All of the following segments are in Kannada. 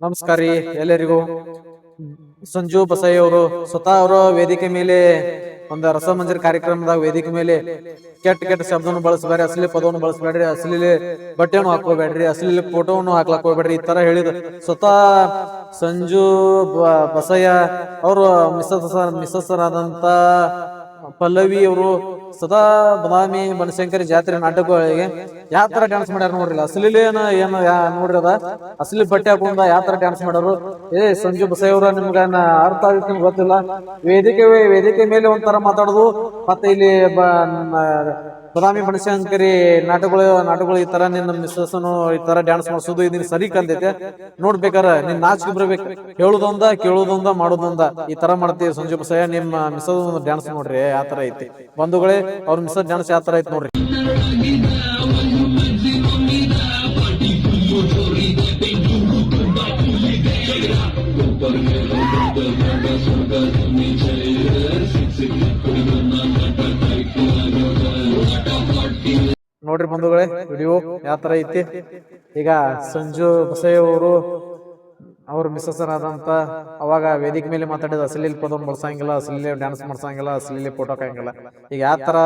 ನಮಸ್ಕಾರ ರೀ ಎಲ್ಲರಿಗೂ. ಸಂಜು ಬಸಯ್ಯ ಅವರು ಸ್ವತಃ ಅವರ ವೇದಿಕೆ ಮೇಲೆ ಒಂದು ರಸಮಂಜರಿ ಕಾರ್ಯಕ್ರಮದಾಗ ವೇದಿಕೆ ಮೇಲೆ ಕೆಟ್ಟ ಕೆಟ್ಟ ಶಬ್ದವನ್ನು ಬಳಸಬೇಡ್ರಿ, ಅಸಲಿ ಪದವನ್ನು ಬಳಸಬೇಡ್ರಿ, ಅಸಲಿ ಬಟ್ಟೆಯನ್ನು ಹಾಕೋಬೇಡ್ರಿ, ಅಸಲಿ ಫೋಟೋವನ್ನು ಹಾಕ್ಲಾಕ್ ಹೋಗ್ಬೇಡ್ರಿ ಈ ತರ ಹೇಳಿದ ಸ್ವತಃ ಸಂಜು ಬಸಯ್ಯ ಅವರು ಮಿಸಸ್ ಆದಂತ ಪಲ್ಲವಿ ಅವರು ಸದಾ ಬದಾಮಿ ಬನಶಂಕರಿ ಜಾತ್ರೆ ನಾಟಕಗಳಿಗೆ ಯಾವ ತರ ಡ್ಯಾನ್ಸ್ ಮಾಡ್ಯಾರ ನೋಡ್ರಿ. ಅಸಲಿಲೇನ ಏನ ನೋಡ್ರಿ ಅದ ಅಸಲಿ ಬಟ್ಟೆ ಹಾಕೊಂಡ ಯಾವ ತರ ಡ್ಯಾನ್ಸ್ ಮಾಡೋರು. ಸಂಜು ಬಸಯ್ಯವ್ರ ನಿಮ್ಗ ಅರ್ಥ ಆಗುತ್ತೆ ಗೊತ್ತಿಲ್ಲ. ವೇದಿಕೆ ಮೇಲೆ ಒಂಥರ ಮಾತಾಡೋದು, ಮತ್ತೆ ಇಲ್ಲಿ ಬದಾಮಿ ಬನಶಂಕರಿ ನಾಟಕಗಳು ಈ ತರ ನಿನ್ನ ಮಿಸ್ಸಸ್ನು ಈ ತರ ಡ್ಯಾನ್ಸ್ ಮಾಡಿಸೋದು ಇದನ್ನ ಸರಿ ಕಂದೈತೆ. ನೋಡ್ಬೇಕಾರ ನಿನ್ ನಾಚಿಕೆ ಬರ್ಬೇಕು. ಹೇಳುದೊಂದ ಕೇಳುದೊಂದ ಮಾಡೋದೊಂದ ಈ ತರ ಮಾಡ್ತೀವಿ. ಸಂಜು ಬಸಯ್ಯ ನಿಮ್ಮ ಮಿಸ್ಸಸ್ ಡ್ಯಾನ್ಸ್ ನೋಡ್ರಿ ಯಾವ ತರ ಐತಿ ಬಂಧುಗಳೇ, ಅವ್ರ ಮಿಸ್ಸಸ್ ಡ್ಯಾನ್ಸ್ ಯಾವ ತರ ಐತಿ ನೋಡ್ರಿ. ನೋಡ್ರಿ ಬಂಧುಗಳೇ ವಿಡಿಯೋ ಯಾವ ತರ ಐತಿ. ಈಗ ಸಂಜು ಬಸಯ್ಯ ಅವರು ಅವ್ರ ಮಿಸ್ಸಸ್ ಆದಂತ ಅವಾಗ ವೇದಿಕೆ ಮೇಲೆ ಮಾತಾಡಿದ ಅಸಲಿ ಪದವನ್ನು ಬಳಸಂಗಿಲ್ಲ, ಅಸಲಿ ಡ್ಯಾನ್ಸ್ ಮಾಡ್ಸಂಗಿಲ್ಲ, ಅಸಲಿ ಫೋಟೋ ಹಾಕಂಗಿಲ್ಲ. ಈಗ ಯಾವ ತರ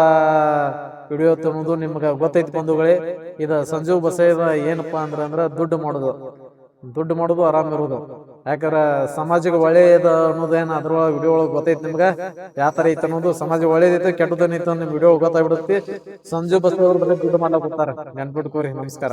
ವಿಡಿಯೋ ಅನ್ನೋದು ನಿಮ್ಗೆ ಗೊತ್ತೈತಿ ಬಂಧುಗಳೇ. ಇದು ಸಂಜು ಬಸಯ್ಯದ ಏನಪ್ಪಾ ಅಂದ್ರ ದುಡ್ಡು ಮಾಡೋದು ಆರಾಮ್ ಇರೋದು. ಯಾಕಂದ್ರ ಸಮಾಜಕ್ಕೆ ಒಳ್ಳೇದ ಅನ್ನೋದೇನ ಅದ್ರೊಳಗ ವಿಡಿಯೋ ಒಳಗೆ ಗೊತ್ತೈತಿ ನಿಮ್ಗ ಯಾವ ತರ ಐತಿ ಅನ್ನೋದು. ಸಮಾಜ ಒಳ್ಳೇದೈತೆ ಕೆಟ್ಟದೈತೆ ನಿಮ್ ವಿಡಿಯೋ ಗೊತ್ತಾಗ್ಬಿಡುತ್ತೆ. ಸಂಜು ಬಸಯ್ಯ ಅವ್ರ ಬಗ್ಗೆ ದುಡ್ಡು ಮಾಡ್ಲಾಕ್ ಹೋಗ್ತಾರ, ನೆನ್ಪಿಟ್ಕೋರಿ. ನಮಸ್ಕಾರ.